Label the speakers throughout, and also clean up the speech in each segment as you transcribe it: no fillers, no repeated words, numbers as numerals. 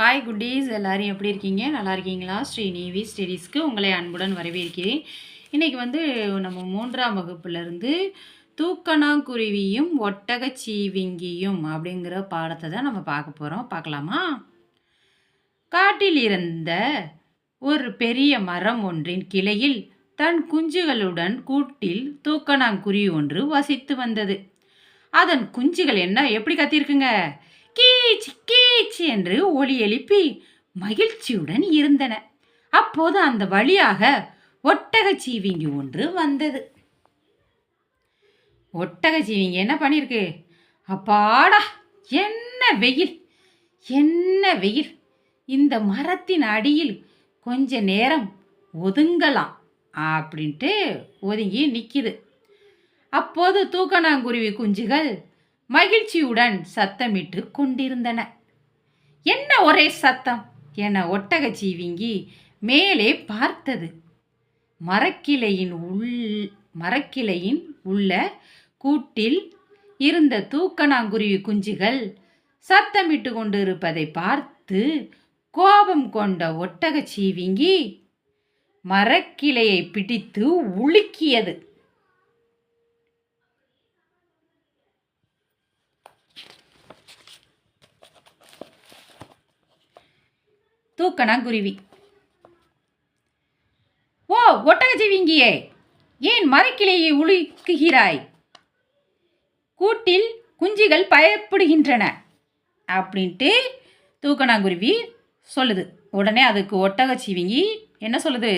Speaker 1: Hi குட்டீஸ், எல்லாரும் எப்படி இருக்கீங்க? நல்லா இருக்கீங்களா? ஸ்ரீநிவி ஸ்டடீஸ்க்கு உங்களை அன்புடன் வரவேற்கிறேன். இன்றைக்கி நம்ம 3ஆம் வகுப்புலேருந்து தூக்கணாங்குருவியும் ஒட்டகச்சீவிங்கியும் அப்படிங்கிற பாடத்தை தான் நம்ம பார்க்க போகிறோம். பார்க்கலாமா? காட்டில் இருந்த ஒரு பெரிய மரம் ஒன்றின் கிளையில் தன் குஞ்சுகளுடன் கூட்டில் தூக்கணாங்குருவி ஒன்று வசித்து வந்தது. அதன் குஞ்சுகள் எப்படி கத்திருக்குங்க? கீச் கீச் என்று ஒலி எழுப்பி மகிழ்ச்சியுடன் இருந்தன. அப்போது அந்த வழியாக ஒட்டகச்சீவிங்கி ஒன்று வந்தது. ஒட்டகச்சீவிங்கி என்ன பண்ணிருக்கு? அப்பாடா, என்ன வெயில், என்ன வெயில்! இந்த மரத்தின் அடியில் கொஞ்ச நேரம் ஒதுங்கலாம் அப்படின்ட்டு ஒதுங்கி நிற்கிது. அப்போது தூக்கணாங்குருவி குஞ்சுகள் மகிழ்ச்சியுடன் சத்தமிட்டு கொண்டிருந்தன. என்ன ஒரே சத்தம் என ஒட்டகச்சீவிங்கி மேலே பார்த்தது. மரக்கிளையின் உள்ள கூட்டில் இருந்த தூக்கணாங்குருவி குஞ்சுகள் சத்தமிட்டு கொண்டிருப்பதை பார்த்து கோபம் கொண்ட ஒட்டகச்சீவிங்கி மரக்கிளையை பிடித்து உலுக்கியது. தூக்கணாங்குருவி: ஓ ஒட்டகச்சீவிங்கியே, ஏன் மரக்கிளையை உலுக்குகிறாய்? கூட்டில் குஞ்சுகள் பயப்படுகின்றன அப்படின்ட்டு தூக்கணாங்குருவி சொல்லுது. உடனே அதுக்கு ஒட்டகச்சீவிங்கி என்ன சொல்லுது?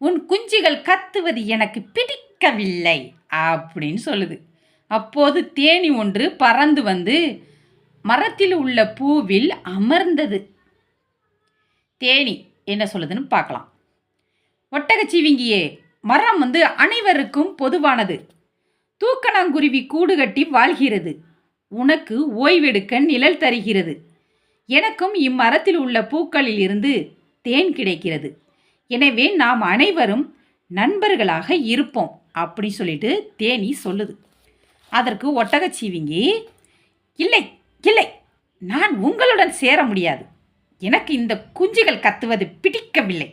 Speaker 1: உன் குஞ்சுகள் கத்துவது எனக்கு பிடிக்கவில்லை அப்படின்னு சொல்லுது. அப்போது தேனி ஒன்று பறந்து வந்து மரத்தில் உள்ள பூவில் அமர்ந்தது. தேனி என்ன சொல்லுதுன்னு பார்க்கலாம். ஒட்டகச்சீவிங்கியே, மரம் அனைவருக்கும் பொதுவானது. தூக்கணாங்குருவி கூடு கட்டி வாழ்கிறது. உனக்கு ஓய்வெடுக்க நிழல் தருகிறது. எனக்கும் இம்மரத்தில் உள்ள பூக்களில் இருந்து தேன் கிடைக்கிறது. எனவே நாம் அனைவரும் நண்பர்களாக இருப்போம் அப்படி சொல்லிட்டு தேனி சொல்லுது. அதற்கு ஒட்டகச்சீவிங்கி, இல்லை இல்லை, நான் உங்களுடன் சேர முடியாது. எனக்கு இந்த குஞ்சுகள் கத்துவது பிடிக்கவில்லை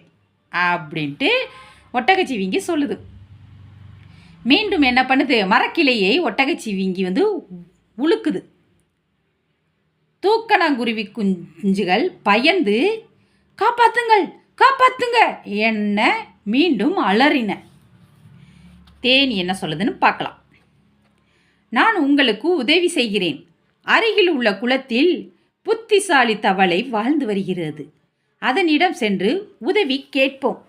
Speaker 1: அப்படின்ட்டு ஒட்டகச்சீவிங்கி சொல்லுது. மீண்டும் என்ன பண்ணுது? மரக்கிளையை ஒட்டகச்சீவிங்கி உழுக்குது. தூக்கணாங்குருவி குஞ்சுகள் பயந்து காப்பாத்துங்கள் காப்பாத்துங்க என்ன மீண்டும் அலறின. தேனி என்ன சொல்லுதுன்னு பார்க்கலாம். நான் உங்களுக்கு உதவி செய்கிறேன். அருகில் உள்ள குளத்தில் புத்திசாலி தவளை வாழ்ந்து வருகிறது. அதனிடம் சென்று உதவி கேட்போம்.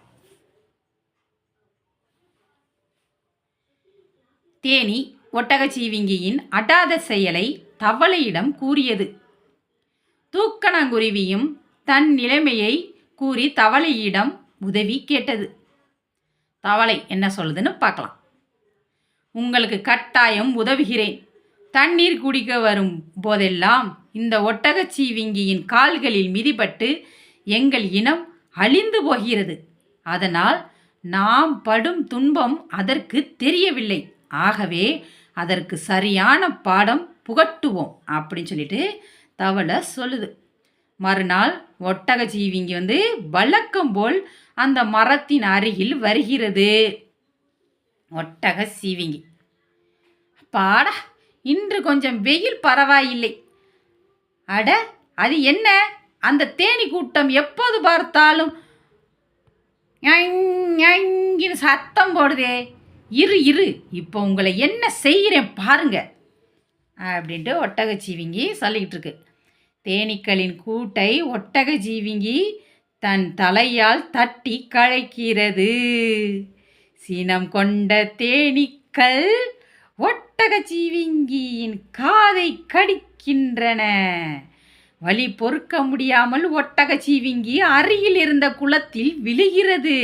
Speaker 1: தேனி ஒட்டகச்சீவிங்கியின் அடாத செயலை தவளையிடம் கூறியது. தூக்கணாங்குருவியும் தன் நிலைமையை கூறி தவளையிடம் உதவி கேட்டது. தவளை என்ன சொல்லுதுன்னு பார்க்கலாம். உங்களுக்கு கட்டாயம் உதவுகிறேன். தண்ணீர் குடிக்க வரும் போதெல்லாம் இந்த ஒட்டகச்சீவிங்கியின் கால்களில் மிதிப்பட்டு எங்கள் இனம் அழிந்து போகிறது. அதனால் நாம் படும் துன்பம் அதற்கு தெரியவில்லை. ஆகவே அதற்கு சரியான பாடம் புகட்டுவோம் அப்படின்னு சொல்லிட்டு தவளை சொல்லுது. மறுநாள் ஒட்டகச்சீவிங்கி வழக்கம் போல் அந்த மரத்தின் அருகில் வருகிறது. ஒட்டகச்சீவிங்கி: பாடா, இன்று கொஞ்சம் வெயில் பரவாயில்லை. அட, அது என்ன? அந்த தேனி கூட்டம் எப்போது பார்த்தாலும் சத்தம் போடுதே. இரு இப்போ உங்களை என்ன செய்கிறேன் பாருங்க அப்படின்ட்டு ஒட்டகச்சீவிங்கி சொல்லிக்கிட்டு இருக்கு. தேனீக்களின் கூட்டை ஒட்டகச்சீவிங்கி தன் தலையால் தட்டி கழைக்கிறது. சினம் கொண்ட தேனீக்கள் ஒட்டகச்சீவிங்கியின் காதை கடிக்கின்றன. வலி பொறுக்க முடியாமல் ஒட்டகச்சீவிங்கி அருகில் இருந்த குளத்தில் விழுகிறது.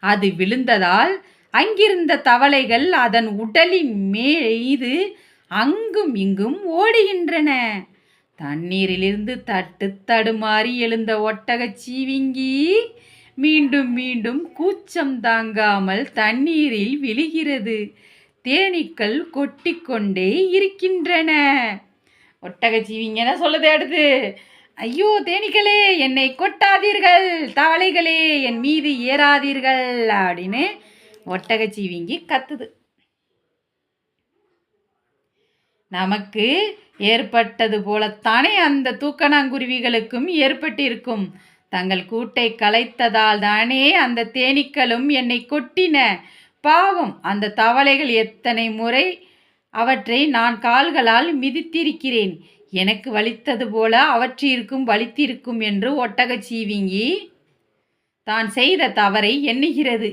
Speaker 1: அது விழுந்ததால் அங்கிருந்த தவளைகள் அதன் உடலின் மீது அங்கும் இங்கும் ஓடுகின்றன. தண்ணீரிலிருந்து தடுமாறி எழுந்த ஒட்டகச்சீவிங்கி மீண்டும் மீண்டும் கூச்சம் தாங்காமல் தண்ணீரில் விழுகிறது. தேனீக்கள் கொட்டிக்கொண்டே இருக்கின்றன. ஒட்டகச்சீவிங்க என்ன சொல்லுது அடுத்து? ஐயோ தேனீக்களே என்னை கொட்டாதீர்கள், தவளைகளே என் மீது ஏறாதீர்கள் அப்படின்னு ஒட்டகச்சீவிங்கி கத்துது. நமக்கு ஏற்பட்டது போலத்தானே அந்த தூக்கணாங்குருவிகளுக்கும் ஏற்பட்டிருக்கும். தங்கள் கூட்டை கலைத்ததால் தானே அந்த தேனீக்களும் என்னை கொட்டின. பாவம், அந்த தவளைகள் எத்தனை முறை அவற்றை நான் கால்களால் மிதித்திருக்கிறேன். எனக்கு வலித்தது போல அவற்றிற்கும் வலித்திருக்கும் என்று ஒட்டகச்சீவிங்கி தான் செய்த தவறை எண்ணுகிறது.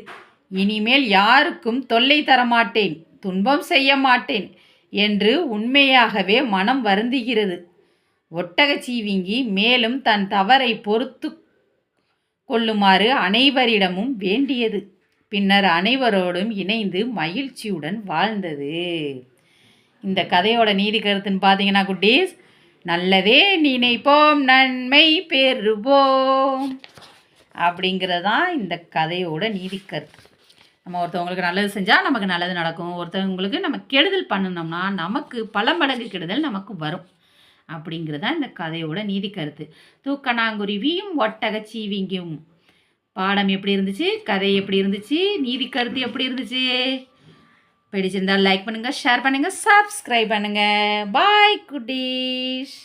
Speaker 1: இனிமேல் யாருக்கும் தொல்லை தரமாட்டேன், துன்பம் செய்ய மாட்டேன் என்று உண்மையாகவே மனம் வருந்துகிறது. ஒட்டகச்சீவிங்கி மேலும் தன் தவறை பொறுத்து கொள்ளுமாறு அனைவரிடமும் வேண்டியது. பின்னர் அனைவரோடும் இணைந்து மகிழ்ச்சியுடன் வாழ்ந்தது. இந்த கதையோட நீதி கருத்துன்னு பார்த்தீங்கன்னா குட்டீஸ், நல்லதே நினைப்போம் நன்மை பெறுவோம் அப்படிங்கிறதான் இந்த கதையோட நீதி கருத்து. நம்ம ஒருத்தவங்களுக்கு நல்லது செஞ்சால் நமக்கு நல்லது நடக்கும், ஒருத்தவங்களுக்கு நம்ம கெடுதல் பண்ணினோம்னா நமக்கு பல மடங்கு கெடுதல் நமக்கு வரும் அப்படிங்கிறதான் இந்த கதையோட நீதி கருத்து. தூக்கணாங்குருவியும் ஒட்டகச்சீவிங்கியும் பாடம் எப்படி இருந்துச்சு, கதை எப்படி இருந்துச்சு, நீதி கருத்து எப்படி இருந்துச்சு? பிடிச்சிருந்தால் லைக் பண்ணுங்கள், ஷேர் பண்ணுங்கள், சப்ஸ்கிரைப் பண்ணுங்கள். பாய் குட்டீஸ்.